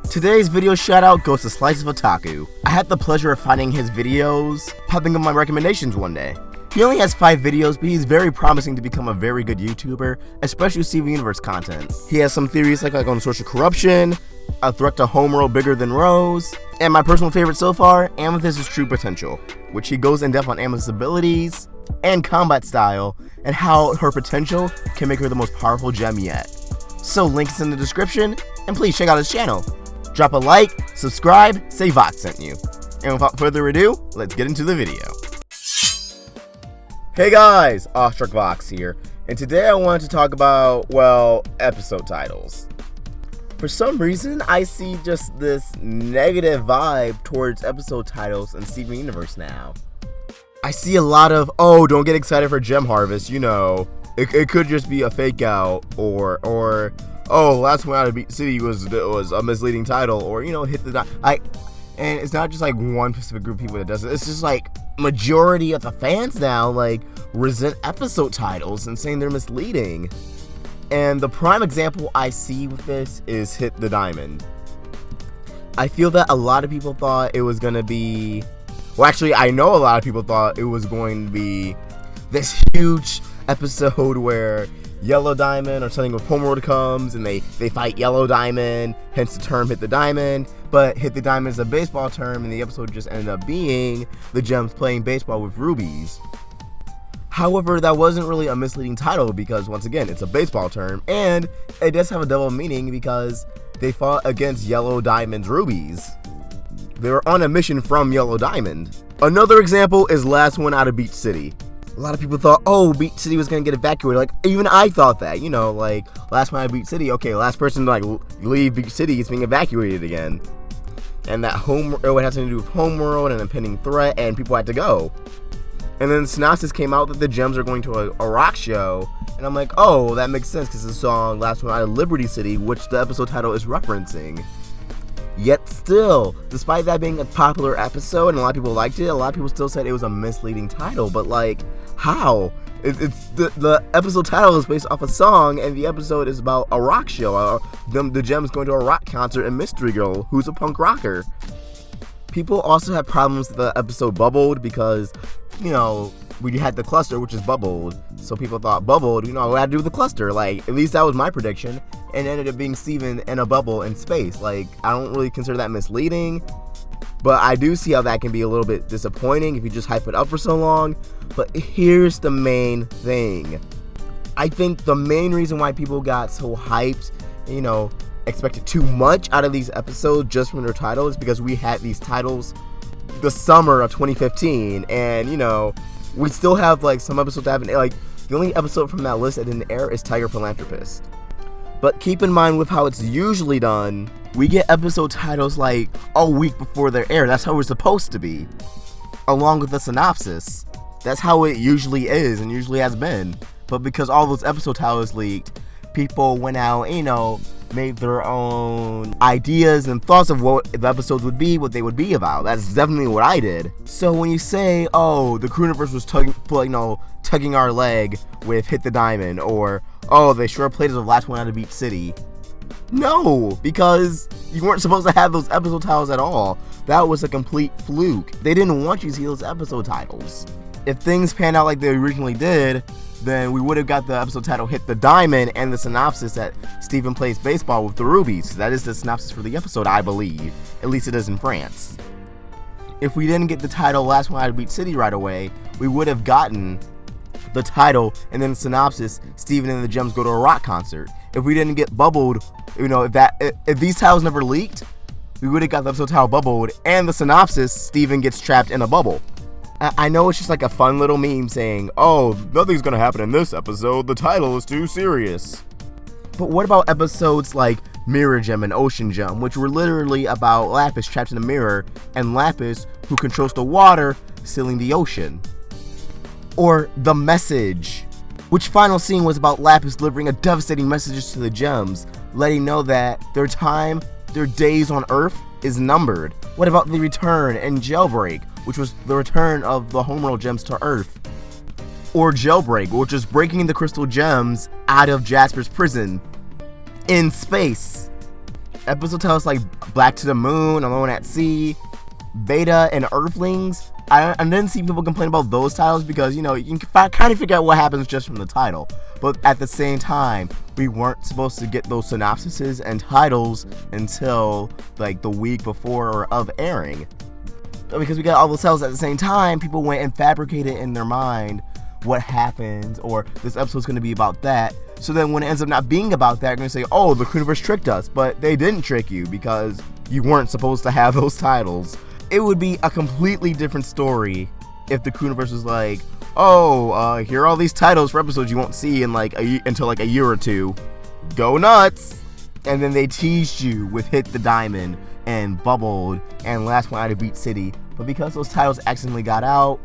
Today's video shoutout goes to Slice of Otaku. I had the pleasure of finding his videos popping up my recommendations one day. He only has 5 videos, but he's very promising to become a very good YouTuber, especially with Steven Universe content. He has some theories like on social corruption, a threat to homeworld bigger than Rose, and my personal favorite so far, Amethyst's true potential, which he goes in depth on Amethyst's abilities and combat style, and how her potential can make her the most powerful gem yet. So links in the description, and please check out his channel. Drop a like, subscribe, say Vox sent you. And without further ado, let's get into the video. Hey guys, Awestruck Vox here, and today I wanted to talk about, well, episode titles. For some reason, I see just this negative vibe towards episode titles in Steven Universe now. I see a lot of, oh, don't get excited for Gem Harvest, you know, it could just be a fake out, or oh, last one out of Beat City was a misleading title, or, you know, hit the and it's not just like one specific group of people that does it, it's just like majority of the fans now like resent episode titles and saying they're misleading. And the prime example I see with this is Hit the Diamond. I feel that a lot of people thought it was gonna be, well, actually I know a lot of people thought it was going to be this huge episode where Yellow Diamond or something with Homeworld comes and they fight Yellow Diamond, hence the term Hit the Diamond. But Hit the Diamond is a baseball term, and the episode just ended up being the Gems playing baseball with rubies. However, that wasn't really a misleading title because, once again, it's a baseball term, and it does have a double meaning because they fought against Yellow Diamond's rubies. They were on a mission from Yellow Diamond. Another example is Last One Out of Beach City. A lot of people thought, oh, Beach City was gonna get evacuated. Like, even I thought that, you know, like, last one out of Beach City, okay, last person to, like, leave Beach City is being evacuated again. And that it would have something to do with Homeworld and an impending threat, and people had to go. And then synopsis came out that the Gems are going to a rock show, and I'm like, oh, that makes sense, because the song Last One Out of Liberty City, which the episode title is referencing. Yet still, despite that being a popular episode and a lot of people liked it, a lot of people still said it was a misleading title. But like, how? It's the episode title is based off a song, and the episode is about a rock show. The Gems going to a rock concert and Mystery Girl, who's a punk rocker. People also have problems with the episode Bubbled because, you know, we had the cluster, which is bubbled. So people thought bubbled, you know, what had to do with the cluster. Like, at least that was my prediction. And ended up being Steven in a bubble in space. Like, I don't really consider that misleading. But I do see how that can be a little bit disappointing if you just hype it up for so long. But here's the main thing. I think the main reason why people got so hyped, you know, expected too much out of these episodes just from their titles is because we had these titles the summer of 2015. And, you know, we still have, like, some episodes that haven't, like, the only episode from that list that didn't air is Tiger Philanthropist. But keep in mind with how it's usually done, we get episode titles, like, a week before their air. That's how we're supposed to be. Along with the synopsis. That's how it usually is and usually has been. But because all those episode titles leaked, people went out, you know, made their own ideas and thoughts of what the episodes would be, what they would be about. That's definitely what I did. So when you say, oh, the Crewniverse was tugging our leg with Hit the Diamond, or, oh, they sure played as the last one out of Beach City. No, because you weren't supposed to have those episode titles at all. That was a complete fluke. They didn't want you to see those episode titles. If things panned out like they originally did, then we would have got the episode title Hit the Diamond and the synopsis that Steven plays baseball with the rubies. That is the synopsis for the episode, I believe. At least it is in France. If we didn't get the title Last One Out of Beach City right away, we would have gotten the title and then the synopsis, Steven and the Gems go to a rock concert. If we didn't get Bubbled, you know, if these titles never leaked, we would have got the episode title Bubbled and the synopsis, Steven gets trapped in a bubble. I know it's just like a fun little meme saying, oh, nothing's gonna happen in this episode, the title is too serious. But what about episodes like Mirror Gem and Ocean Gem, which were literally about Lapis trapped in a mirror, and Lapis, who controls the water, sealing the ocean? Or The Message, which final scene was about Lapis delivering a devastating message to the Gems, letting know that their days on Earth is numbered. What about The Return and Jailbreak, which was the return of the Homeworld Gems to Earth? Or Jailbreak, which is breaking the crystal gems out of Jasper's prison in space. Episode titles like Black to the Moon, Alone at Sea, Beta, and Earthlings. I didn't see people complain about those titles because, you know, you can kind of figure out what happens just from the title. But at the same time, we weren't supposed to get those synopsises and titles until like the week before or of airing. But because we got all those titles at the same time, people went and fabricated in their mind what happens, or this episode's going to be about that. So then when it ends up not being about that, they're going to say, oh, the Creuniverse tricked us. But they didn't trick you because you weren't supposed to have those titles. It would be a completely different story if the Creuniverse was like, oh, here are all these titles for episodes you won't see in like until like a year or two. Go nuts! And then they teased you with Hit the Diamond and Bubbled and Last One Out of Beat City. But because those titles accidentally got out,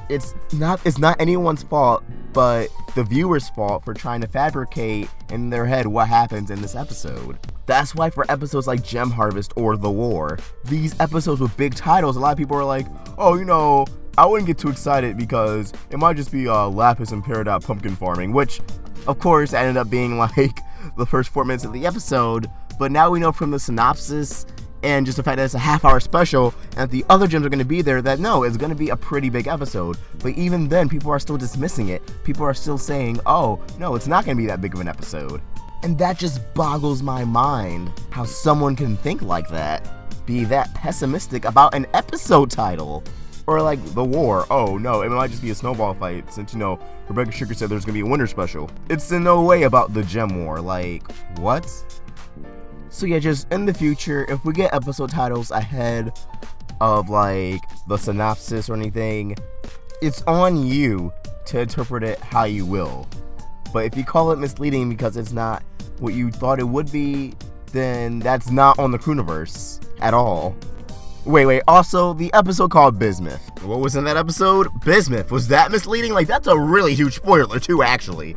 it's not anyone's fault but the viewer's fault for trying to fabricate in their head what happens in this episode. That's why for episodes like Gem Harvest or The War, these episodes with big titles, a lot of people are like, oh, you know, I wouldn't get too excited because it might just be Lapis and Peridot pumpkin farming, which of course ended up being like the first 4 minutes of the episode. But now we know from the synopsis and just the fact that it's a half-hour special and the other gems are going to be there, that no, it's going to be a pretty big episode. But even then, people are still dismissing it. People are still saying, oh, no, it's not going to be that big of an episode. And that just boggles my mind, how someone can think like that, be that pessimistic about an episode title. Or like The War, oh no, it might just be a snowball fight since, you know, Rebecca Sugar said there's going to be a winter special. It's in no way about the Gem War, like, what? So yeah, just in the future, if we get episode titles ahead of like the synopsis or anything, it's on you to interpret it how you will. But if you call it misleading because it's not what you thought it would be, then that's not on the Creuniverse at all. Wait, also, the episode called Bismuth. What was in that episode? Bismuth. Was that misleading? Like, that's a really huge spoiler too, actually.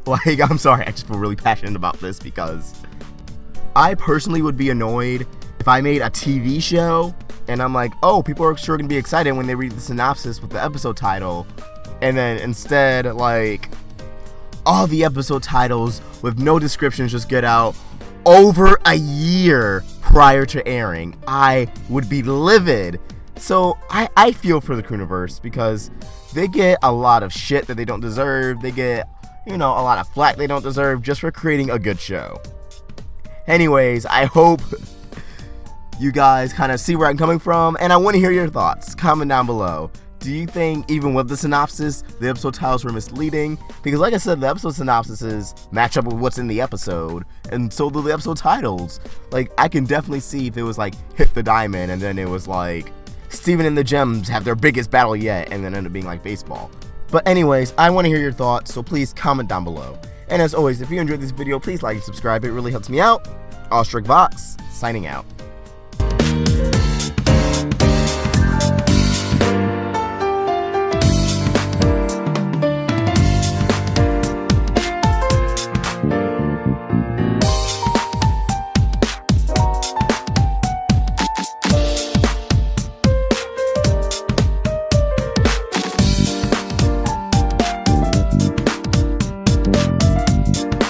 Like, I'm sorry, I just feel really passionate about this because I personally would be annoyed if I made a TV show and I'm like, oh, people are sure gonna be excited when they read the synopsis with the episode title, and then instead, like, all the episode titles with no descriptions just get out over a year prior to airing. I would be livid. So I feel for the Creuniverse because they get a lot of shit that they don't deserve. They get, you know, a lot of flack they don't deserve just for creating a good show. Anyways, I hope you guys kind of see where I'm coming from, and I want to hear your thoughts. Comment down below. Do you think, even with the synopsis, the episode titles were misleading? Because like I said, the episode synopsises match up with what's in the episode, and so do the episode titles. Like, I can definitely see if it was like Hit the Diamond, and then it was like Steven and the Gems have their biggest battle yet, and then end up being like baseball. But anyways, I want to hear your thoughts, so please comment down below. And as always, if you enjoyed this video, please like and subscribe. It really helps me out. Vox, signing out.